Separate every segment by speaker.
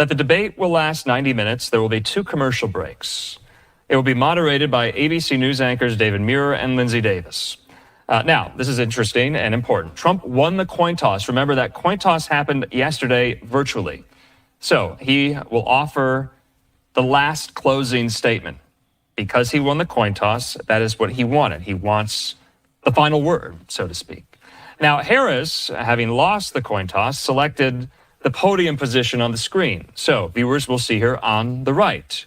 Speaker 1: that the debate will last 90 minutes. There will be 2 commercial breaks. It will be moderated by ABC News anchors David Muir and Lindsay Davis. Now, this is interesting and important. Trump won the coin toss. Remember that coin toss happened yesterday virtually. So he will offer the last closing statement. Because he won the coin toss, that is what he wanted. He wants the final word, so to speak. Now, Harris, having lost the coin toss, selected the podium position on the screen. So viewers will see her on the right.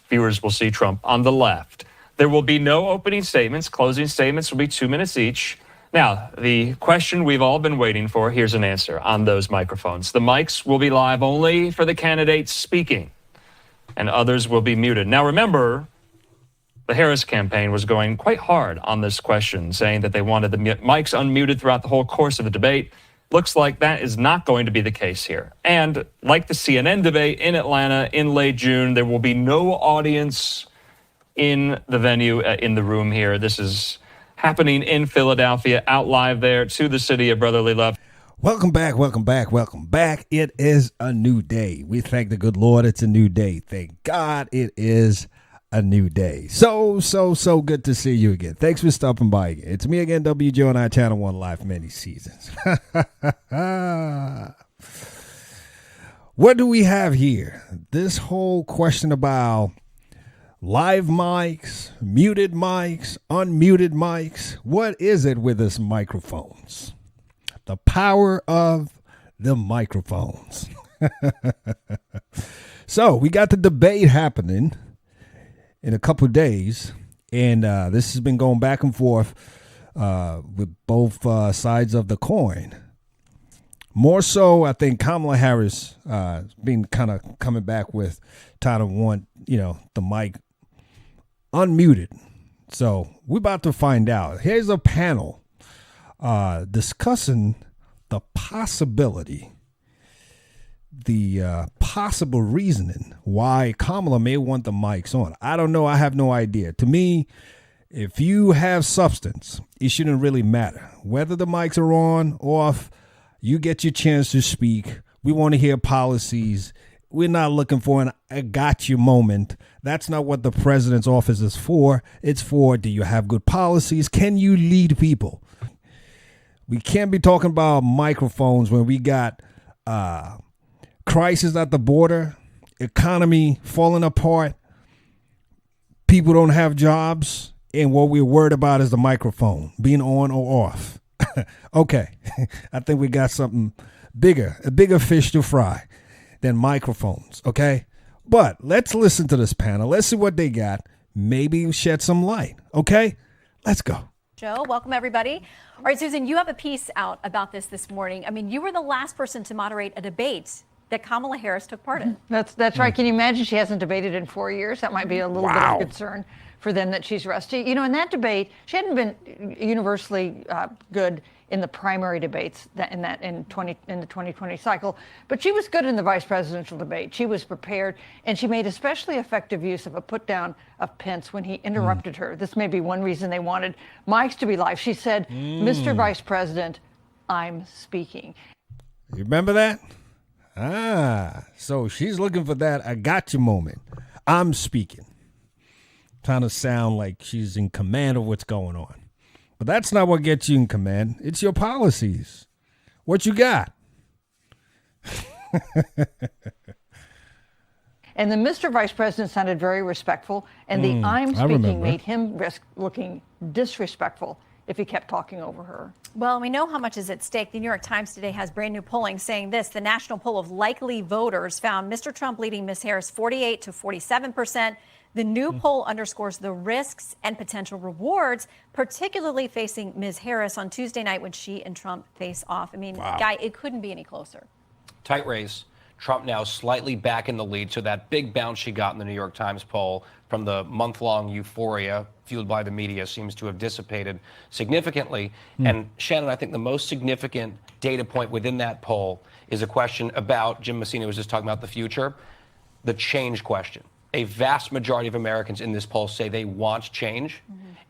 Speaker 1: Viewers will see Trump on the left. There will be no opening statements. Closing statements will be 2 minutes each. Now, the question we've all been waiting for, here's an answer on those microphones. The mics will be live only for the candidates speaking, and others will be muted. Now, remember, the Harris campaign was going quite hard on this question, saying that they wanted the mics unmuted throughout the whole course of the debate. Looks like that is not going to be the case here. And like the CNN debate in Atlanta in late June, there will be no audience in the venue, in the room here. This is happening in Philadelphia, out live there to the city of brotherly love.
Speaker 2: Welcome back, welcome back, welcome back. It is a new day. We thank the good Lord it's a new day. Thank God it is a new day. So good to see you again. Thanks for stopping by again. It's me again, WJONI Channel 1 Live, many seasons. What do we have here? This whole question about live mics, muted mics, unmuted mics. What is it with us microphones? The power of the microphones. So we got the debate happening in a couple of days, and this has been going back and forth with both sides of the coin. More so, I think Kamala Harris been kind of coming back with trying to want, the mic unmuted. So we're about to find out. Here's a panel discussing the possibility, the possible reasoning why Kamala may want the mics on. I don't know. I have no idea. To me, if you have substance, it shouldn't really matter. Whether the mics are on or off, you get your chance to speak. We want to hear policies. We're not looking for an I got you moment. That's not what the president's office is for. It's for, do you have good policies? Can you lead people? We can't be talking about microphones when we got crisis at the border, economy falling apart, people don't have jobs, and what we're worried about is the microphone being on or off. Okay, I think we got something bigger, a bigger fish to fry than microphones, okay? But let's listen to this panel. Let's see what they got. Maybe shed some light, okay? Let's go.
Speaker 3: Joe, welcome everybody. All right, Susan, you have a piece out about this morning. I mean, you were the last person to moderate a debate that Kamala Harris took part in.
Speaker 4: That's right. Can you imagine she hasn't debated in 4 years? That might be a little bit of concern for them that she's rusty. In that debate, she hadn't been universally good in the primary debates in the 2020 cycle, but she was good in the vice presidential debate. She was prepared, and she made especially effective use of a put down of Pence when he interrupted her. This may be one reason they wanted mics to be live. She said, "Mr. Vice President, I'm speaking."
Speaker 2: You remember that? So she's looking for that I got you moment. I'm speaking. Trying to sound like she's in command of what's going on. But that's not what gets you in command. It's your policies. What you got?
Speaker 4: And the Mr. Vice President sounded very respectful, and the I'm speaking made him risk looking disrespectful if he kept talking over her.
Speaker 3: Well, we know how much is at stake. The New York Times today has brand new polling saying this. The national poll of likely voters found Mr. Trump leading Ms. Harris 48 to 47%. The new poll underscores the risks and potential rewards, particularly facing Ms. Harris on Tuesday night when she and Trump face off. I mean, Guy, it couldn't be any closer.
Speaker 5: Tight race. Trump now slightly back in the lead. So that big bounce she got in the New York Times poll from the month-long euphoria fueled by the media seems to have dissipated significantly. And Shannon, I think the most significant data point within that poll is a question about, Jim Messina was just talking about the future, the change question. A vast majority of Americans in this poll say they want change.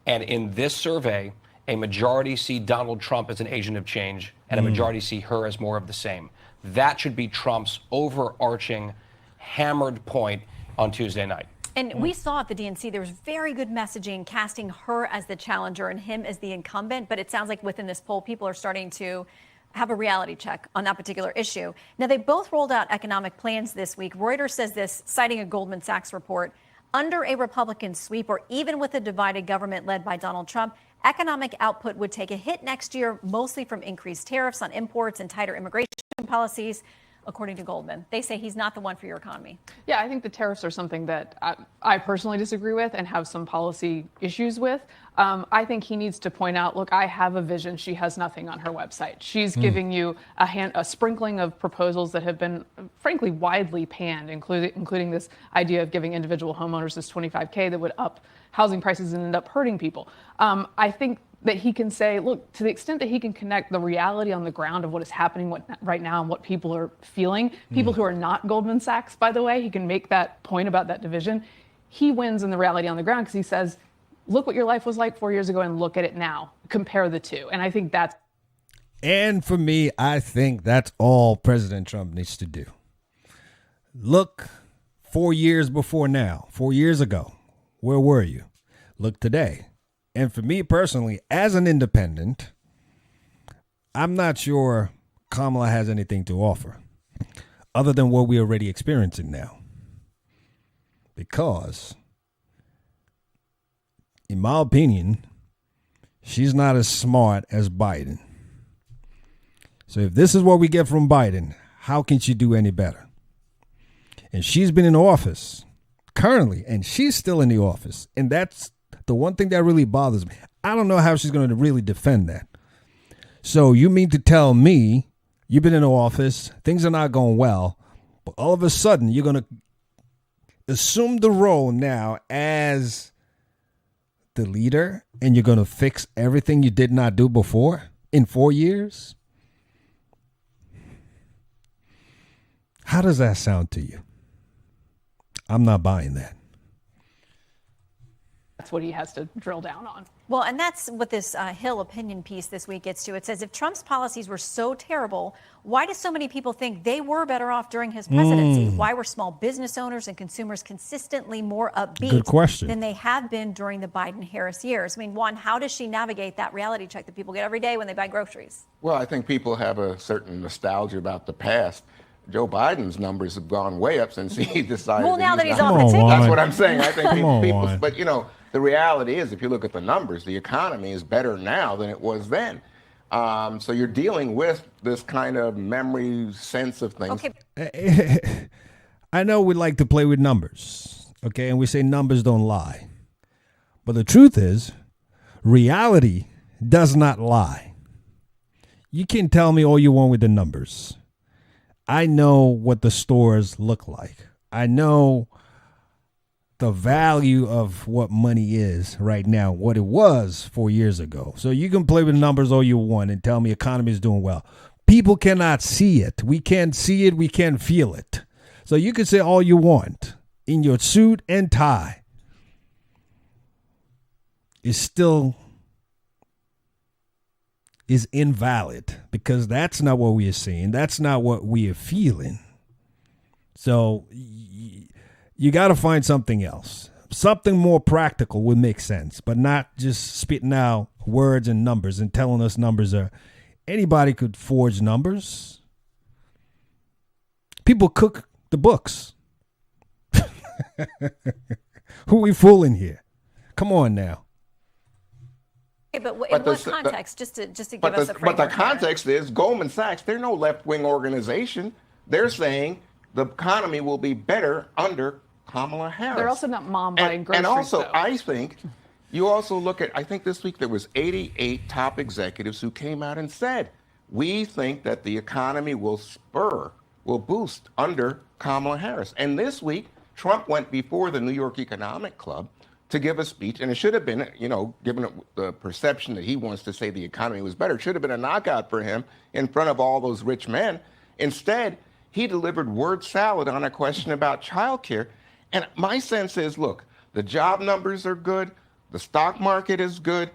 Speaker 5: And in this survey, a majority see Donald Trump as an agent of change, and a majority see her as more of the same. That should be Trump's overarching hammered point on Tuesday night.
Speaker 3: And we saw at the DNC there was very good messaging casting her as the challenger and him as the incumbent. But it sounds like within this poll, people are starting to have a reality check on that particular issue. Now, they both rolled out economic plans this week. Reuters says this, citing a Goldman Sachs report. Under a Republican sweep, or even with a divided government led by Donald Trump, economic output would take a hit next year, mostly from increased tariffs on imports and tighter immigration policies. According to Goldman, they say he's not the one for your economy.
Speaker 6: Yeah, I think the tariffs are something that I personally disagree with and have some policy issues with. I think he needs to point out, look, I have a vision. She has nothing on her website. She's giving you a sprinkling of proposals that have been, frankly, widely panned, including this idea of giving individual homeowners this $25K that would up housing prices and end up hurting people. I think that he can say, look, to the extent that he can connect the reality on the ground of what is happening right now and what people are feeling, people who are not Goldman Sachs, by the way, he can make that point about that division. He wins in the reality on the ground because he says, look what your life was like 4 years ago and look at it now. Compare the two. And I think that's.
Speaker 2: And for me, I think that's all President Trump needs to do. Look 4 years before now, 4 years ago, where were you? Look today. And for me personally, as an independent, I'm not sure Kamala has anything to offer other than what we're already experiencing now. Because, in my opinion, she's not as smart as Biden. So if this is what we get from Biden, how can she do any better? And she's been in office currently, and she's still in the office. And that's the one thing that really bothers me. I don't know how she's going to really defend that. So you mean to tell me you've been in office, things are not going well, but all of a sudden you're going to assume the role now as the leader and you're going to fix everything you did not do before in 4 years? How does that sound to you? I'm not buying that.
Speaker 6: That's what he has to drill down on.
Speaker 3: Well, and that's what this Hill opinion piece this week gets to. It says, if Trump's policies were so terrible, why do so many people think they were better off during his presidency? Why were small business owners and consumers consistently more upbeat than they have been during the Biden-Harris years? I mean, Juan, how does she navigate that reality check that people get every day when they buy groceries?
Speaker 7: Well, I think people have a certain nostalgia about the past. Joe Biden's numbers have gone way up since he decided.
Speaker 3: Well, now that he's
Speaker 7: not.
Speaker 3: off the ticket.
Speaker 7: That's what I'm saying. I think people, but you know, the reality is, if you look at the numbers, the economy is better now than it was then. So you're dealing with this kind of memory sense of things.
Speaker 2: Okay. I know we like to play with numbers, okay, and we say numbers don't lie. But the truth is, reality does not lie. You can tell me all you want with the numbers. I know what the stores look like. I know the value of what money is right now, what it was 4 years ago. So you can play with numbers all you want and tell me economy is doing well. People cannot see it. We can't see it. We can't feel it. So you can say all you want in your suit and tie. It's still is invalid because that's not what we are seeing. That's not what we are feeling. So you got to find something else. Something more practical would make sense, but not just spitting out words and numbers and telling us numbers are. Anybody could forge numbers. People cook the books. Who are we fooling here? Come on now.
Speaker 3: But in what context? Just to give us a framework.
Speaker 7: But the context is Goldman Sachs, they're no left-wing organization. They're saying the economy will be better under Kamala Harris.
Speaker 6: They're also not mom buying groceries.
Speaker 7: And also,
Speaker 6: though.
Speaker 7: I think you also look at, I think this week there was 88 top executives who came out and said, we think that the economy will boost under Kamala Harris. And this week, Trump went before the New York Economic Club to give a speech, and it should have been, you know, given the perception that he wants to say the economy was better, it should have been a knockout for him in front of all those rich men. Instead, he delivered word salad on a question about childcare. And my sense is, look, the job numbers are good, the stock market is good,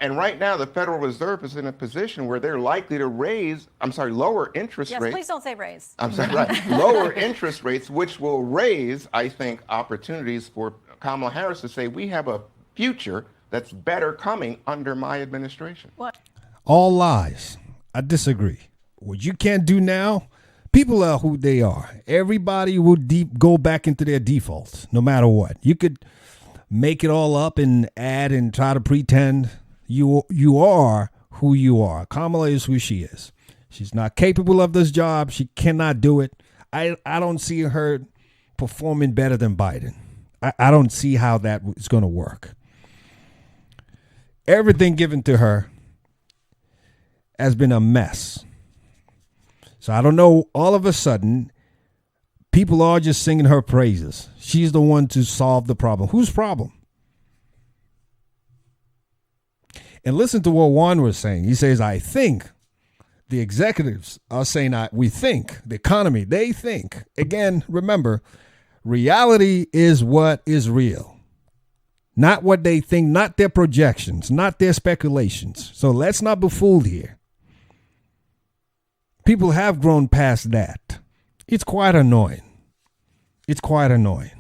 Speaker 7: And right now, the Federal Reserve is in a position where they're likely to lower interest
Speaker 3: Yes,
Speaker 7: rates.
Speaker 3: please don't say raise.
Speaker 7: I'm sorry, right. Lower interest rates, which will raise, I think, opportunities for Kamala Harris to say, we have a future that's better coming under my administration.
Speaker 3: What?
Speaker 2: All lies. I disagree. What you can't do now, people are who they are. Everybody will go back into their defaults, no matter what. You could make it all up and add and try to pretend you are who you are. Kamala is who she is. She's not capable of this job. She cannot do it. I don't see her performing better than Biden. I don't see how that is going to work. Everything given to her has been a mess. So I don't know, all of a sudden, people are just singing her praises. She's the one to solve the problem. Whose problem? And listen to what Juan was saying. He says, I think the executives are saying, we think, the economy, they think. Again, remember, reality is what is real. Not what they think, not their projections, not their speculations. So let's not be fooled here. People have grown past that. It's quite annoying. It's quite annoying.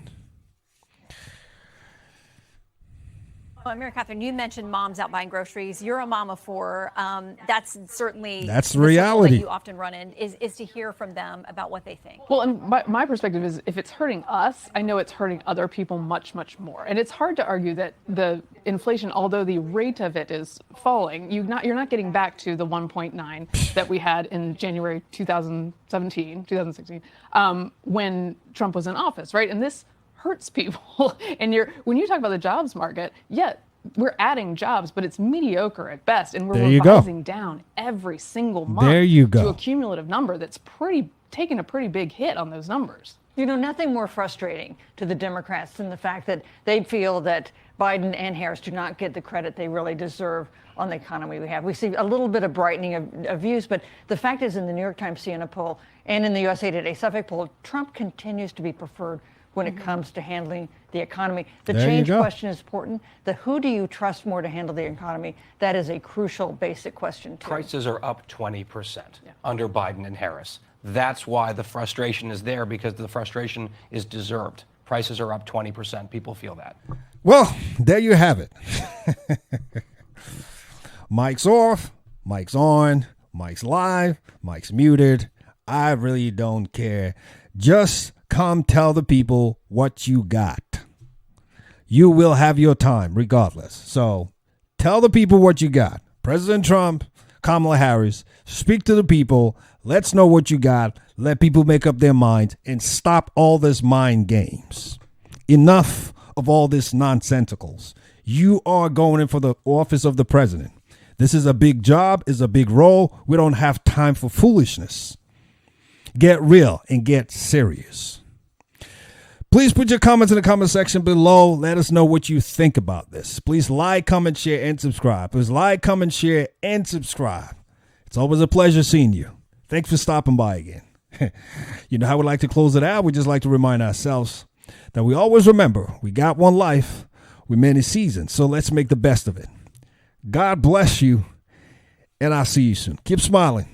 Speaker 3: Well, Mary Catherine, you mentioned moms out buying groceries. You're a mom of four. That's certainly
Speaker 2: That's
Speaker 3: the
Speaker 2: reality.
Speaker 3: that you often run in is to hear from them about what they think.
Speaker 6: Well, and my perspective is if it's hurting us, I know it's hurting other people much, much more. And it's hard to argue that the inflation, although the rate of it is falling, you're not getting back to the 1.9 that we had in January 2016, when Trump was in office, right? And this hurts people. And when you talk about the jobs market, we're adding jobs, but it's mediocre at best, and we're revising down every single month to a cumulative number that's taking a pretty big hit on those numbers.
Speaker 4: You know, nothing more frustrating to the Democrats than the fact that they feel that Biden and Harris do not get the credit they really deserve on the economy we have. We see a little bit of brightening of views, but the fact is in the New York Times CNN poll and in the USA Today Suffolk poll, Trump continues to be preferred when it comes to handling the economy. The change question is important. The who do you trust more to handle the economy? That is a crucial, basic question, too.
Speaker 5: Prices are up 20% under Biden and Harris. That's why the frustration is there, because the frustration is deserved. Prices are up 20%. People feel that.
Speaker 2: Well, there you have it. Mic's off, mic's on, mic's live, mic's muted. I really don't care. Just come tell the people what you got. You will have your time regardless. So tell the people what you got. President Trump, Kamala Harris, speak to the people. Let's know what you got. Let people make up their minds and stop all this mind games. Enough of all this nonsensicals. You are going in for the office of the president. This is a big job, is a big role. We don't have time for foolishness. Get real and get serious. Please put your comments in the comment section below. Let us know what you think about this. Please like, comment, share, and subscribe. Please like, comment, share, and subscribe. It's always a pleasure seeing you. Thanks for stopping by again. You know how we like to close it out? We just like to remind ourselves that we always remember we got one life with many seasons, so let's make the best of it. God bless you, and I'll see you soon. Keep smiling.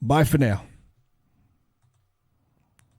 Speaker 2: Bye for now.